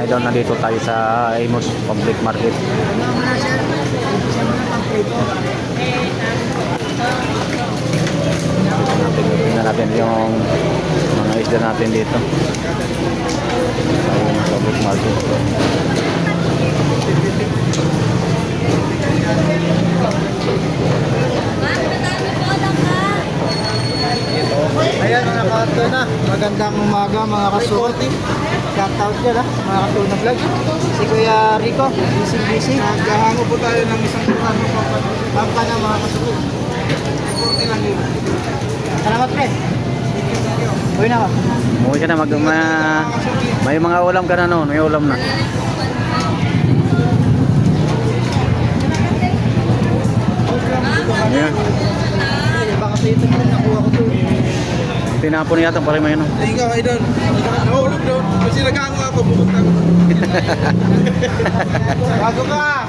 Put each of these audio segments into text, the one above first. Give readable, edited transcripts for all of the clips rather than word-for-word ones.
idol, nandito tayo sa Imus Public Market. Tingnan natin yung mga isda natin dito sa Imus Public Market. Ayan, mga katuna. Magandang umaga mga kasuot. Shoutout dyan mga katuna vlog. Si Kuya Rico, busy. Naghahango po tayo ng isang tunan ng pampa na mga kasuot. 40 lang yun. Salamat, pre. Uy na ka. Umuwi ka na, may mga ulam ka na noon, may ulam na. Ayan. Baka sa ito mo, nakuha ko to. Tinapon yata pala may ano. Ikaw, idol. Nahulog doon. Kasi naghahango ako, pumunta ko. Bago ka!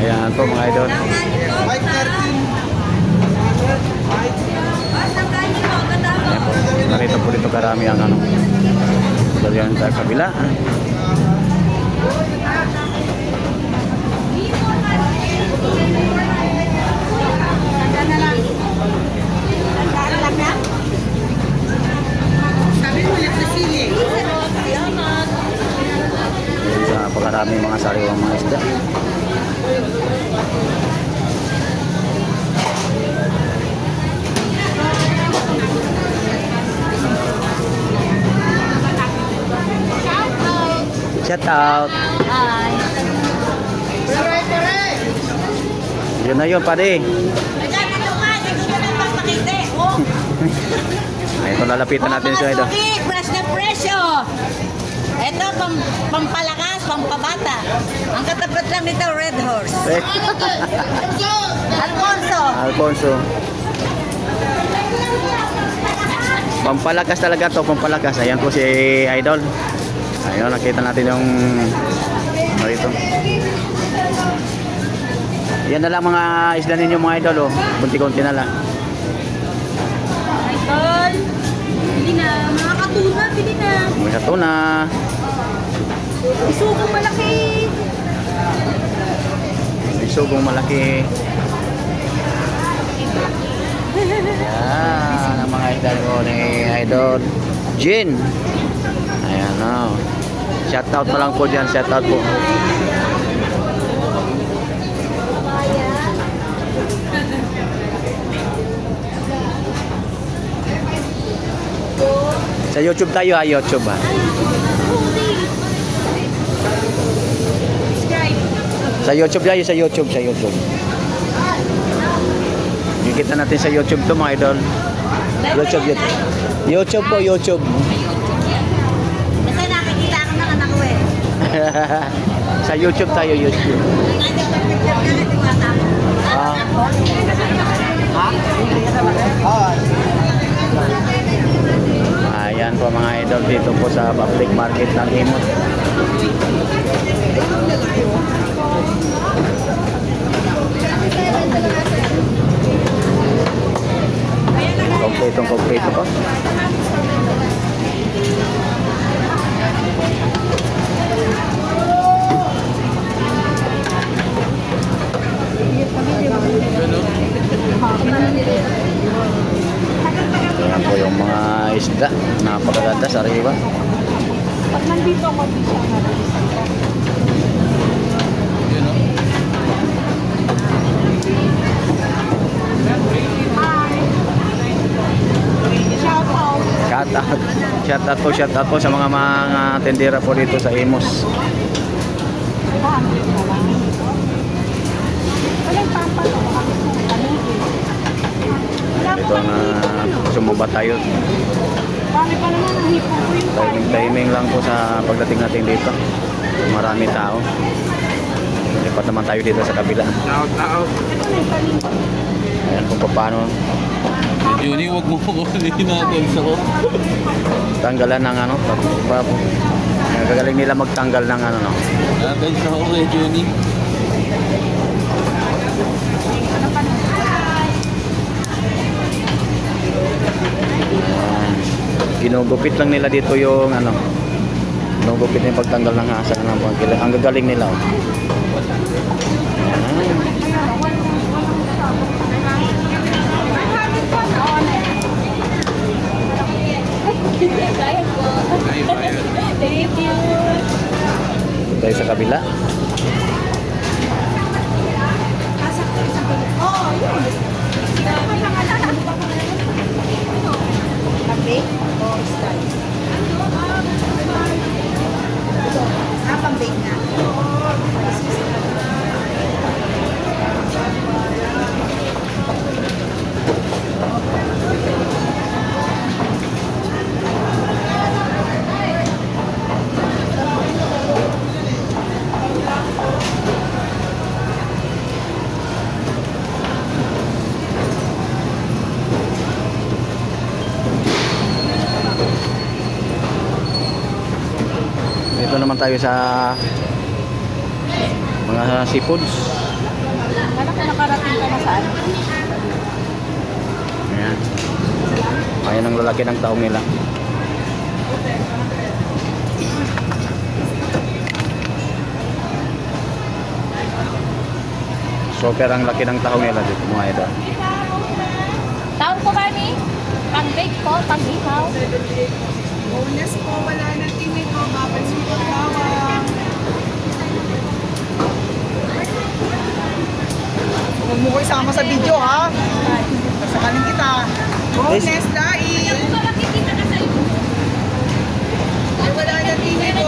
Ayan po mga idol. Mike 13. Ayan po. Nakita po dito karami ang ano. So yan sa kabila. Sa pagkaraming mga sariwang mga isda. Shout out. Hi. Yun na yun, pare. Ay, ito lalapitan natin siya ito. Fresh na presyo. Ito, pampalakas, pampabata. Ang katapat lang nito, Red Horse. Alfonso. Alfonso. Pampalakas talaga to, pampalakas. Ayan po si Idol. Ayun, nakita natin yung ano dito. Yan na lang mga isda ninyo mga idol, oh. Bunti-kunti na lang. Idol. Pili na. Mga katuna, pili na. May tuna. Isugong malaki. May sugong malaki. Yan ang mga idol ko ni Idol Jin. Ayan, oh. Shout out pa lang po dyan, shout out po. Sa YouTube tayo, YouTube ha. Sa YouTube tayo, sa YouTube. Kikita natin sa YouTube to mga idol. YouTube. YouTube po, YouTube. Kasi nakikita ako ng anak ko eh. Sa YouTube tayo, YouTube. Ah. Ayan po mga idol dito po sa public market ng Imus. Kompleto po. Ayan po yung mga isda. Napakaganda sa riba. Pag nandito ako, di siya Shout out po sa mga tendera po dito sa Imus. Dito na sumaba tayo. Timing lang po sa pagdating natin dito. Marami tao. Lipat naman tayo dito sa kabila. Ayan kung paano Juni, wag mo kukunin natin sa ko. tanggalan ng ano. Gagaling nila magtanggal ng ano. No? Natin sa ko kay Juni. Ginugupit lang nila dito yung ano. Ginugupit na yung pagtanggal ng hasang ng pangkila. Ang gagaling nila. Oh. Ayan. Thank you. Dito tayo sa kabila. Pambake o style? Pambake na. Dito naman tayo sa mga seafoods. Kala ko nakarating ka na saan? Ayan. Ayan ang lalaki ng taong nila. Super ang laki ng taong nila dito mga idol. Taon po ba ni? Pang-bake po, pang-ihaw. Bonus po, wala nang tinig ko, mapansin ko tawang. Huwag mo ko isama sa video ha. Sasakalin kita. Bonus dahil. Ay, wala nang tinig ko.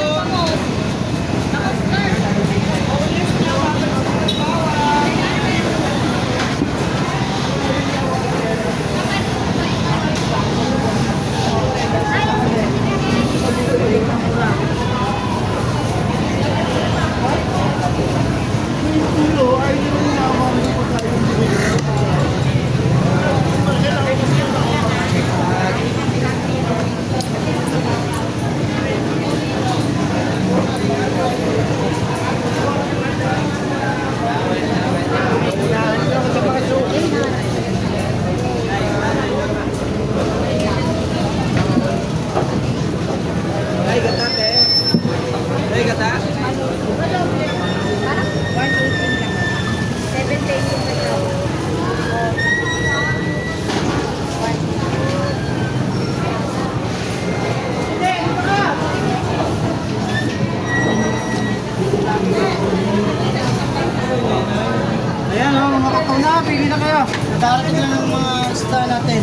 Ayan o, mga katuna, pili na kayo. Darating lang ang mga star natin.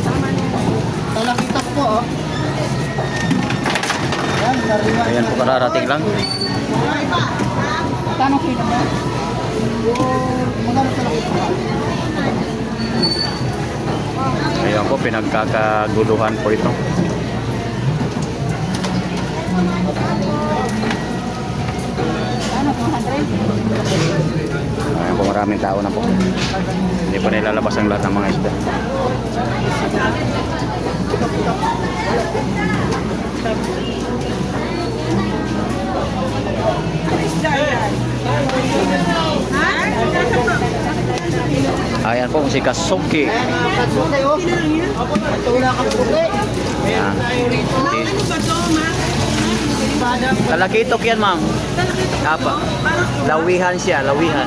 Talakitak po o. Ayan, sariwa. Ayan po kararating lang. Tanong kilo mo? Magkano talakitak? Ayan po, pinagkakaguluhan po ito. Ano, 200? Ayan po, maraming tao na po. Hindi pa nilalabas ang lahat ng mga isda. Ayan po, si Kasuki. Ayan, mga katuna o. Katuna kasuki. Ayan. Ano ba to, ma? Talakitok yan, ma'am. Apa? Lawihan siya, lawihan.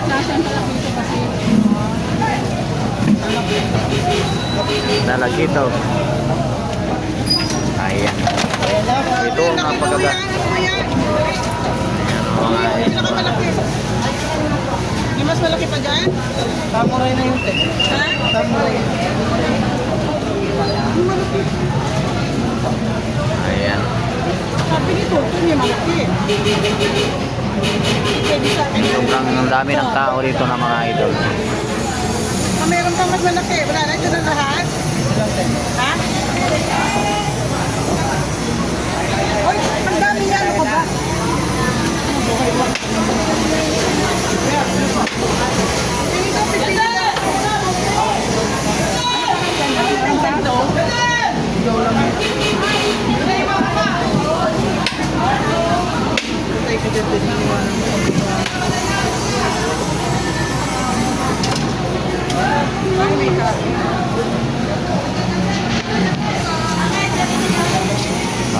Talakitok. Ayan. Ayan lang. Ito ang napagaga. May mas malaki pa dyan? Samurai na yun, te. Ha? Samurai. Ayan. Sabi nito, ito yung malaki. Pwede sa akin. Sobrang dami ng tao dito na mga idol. Ah, meron pa mas malaki. Wala na ito na lahat? Ha? Oy, ang dami niya. Ano ka ba? Pinito, pipili na. Ang ganda. Ay, may ka.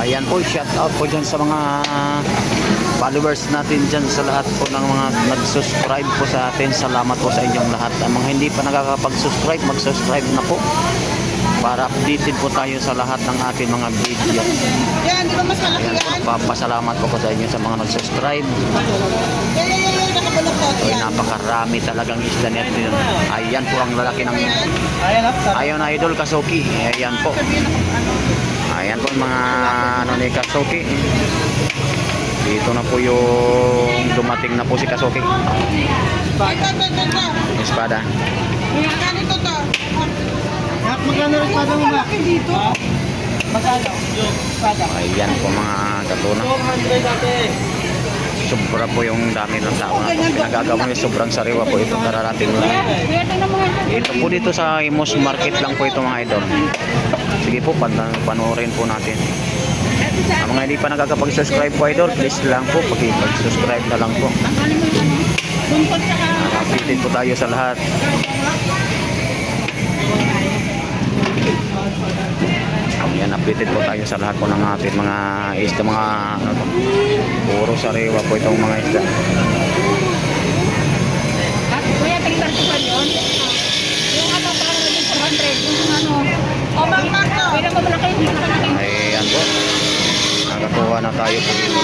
Ayan po, shout out po dyan sa mga followers natin dyan, sa lahat po ng mga nag-subscribe po sa atin. Salamat po sa inyong lahat. Ang mga hindi pa nakakapag-subscribe, mag-subscribe na po para updated po tayo sa lahat ng ating mga video. Yan, di ba mas malaki Ayan po, yan? papasalamat po ko sa inyo sa mga nag-subscribe. Yan, nakabalok ko. Ay, napakarami talagang isda natin. Ayan po ang lalaki ng Ayan o. Ayon Idol Kasuki. Ayan po. Ayan po yung mga ano ni Kasuki. Dito na po yung dumating na po si Kasuki. Ito. Espada. Ganito to. Magkano rin pa mo ba? Dito. Magkano? Espada. Ayan po mga katuna. 200 dati. Sobra po yung dami ng tao na po. Pinagagawa niya sobrang sariwa po itong kararating lang. Kuya, tingnan mo nga. Ito po dito sa Imos Market lang po ito mga idol. Sige po, panoorin po natin. Ang mga hindi pa nakakapag-subscribe po idol, please lang po, pag-subscribe na lang po. Tanggalin mo yung lungkot sa Updated po tayo sa lahat. Ayan, updated po tayo sa lahat po ng ating mga isda, mga ano po. Puro sariwa po itong mga isda. Kuya, tingnan ko pa yun. Yung ano, parang naging 400. Yung ano. O, bakit to? Pwede mo malaki. Ayan po. Nakakuha na tayo po dito.